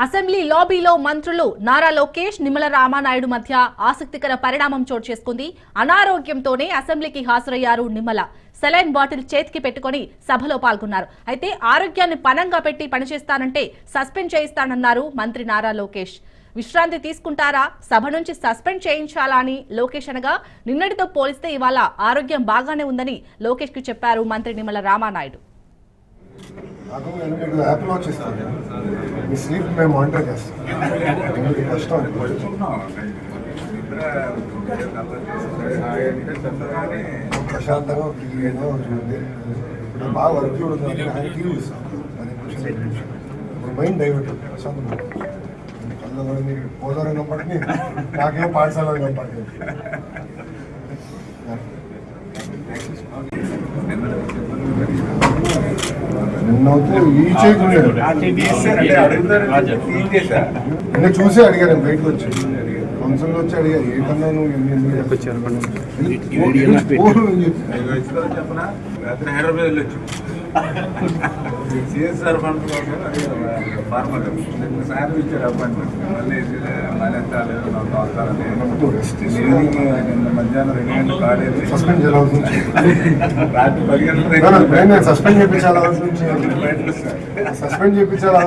Assembly లాబీలో మంత్రులు నారా లోకేష్, నిమ్మల రామానాయుడు మధ్య ఆసక్తికర పరిణామం చోటు చేసుకుంది. అనారోగ్యంతోనే అసెంబ్లీకి హాజరయ్యారు నిమ్మల. సెలైన్ బాటిల్ చేతికి పెట్టుకుని సభలో పాల్గొన్నారు. అయితే ఆరోగ్యాన్ని పణంగా పెట్టి పనిచేస్తానంటే సస్పెండ్ చేయిస్తానన్నారు మంత్రి నారా లోకేష్. విశ్రాంతి తీసుకుంటారా, సభ నుంచి సస్పెండ్ చేయించాలా అని లోకేష్ అనగా, నిన్నటితో పోలిస్తే ఇవాళ ఆరోగ్యం బాగానే ఉందని లోకేష్ కు చెప్పారు మంత్రి నిమ్మల రామానాయుడు. యాప్లో వచ్చేస్తాను, మీ స్లీప్ మేము మానిటర్ చేస్తాం. కష్టం ప్రశాంతంగా టీవీలో చూడండి. ఇప్పుడు బాగా వర్క్ చూడదు, ఆయన టీవీ ఇస్తాం. 10 నిమిషాలు ఇప్పుడు మైండ్ డైవర్ట్ ప్రశాంతంగా కళ్ళు కూడా మీరు పోదారు కనపడి నాకేం పాఠశాల కనపడి నిన్నైతే ఈ నిన్న చూసి అడిగాను, బయటకు వచ్చి కౌన్సిల్లో వచ్చి అడిగారు, ఏంటన్నా నువ్వు హైదరాబాద్ వెళ్ళొచ్చు సిఎస్ఆర్ ఫండ్ ఫార్మర్ సార్ ఇచ్చారు అపాయింట్మెంట్. మళ్ళీ మధ్యాహ్నం 2 గంటలు కాలేజ్ సస్పెండ్ చేయాల్సి రాత్రి 10 గంటలు సస్పెండ్ చేయించాలి సస్పెండ్ చేయించాలి.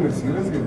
మీరు సీరియస్గా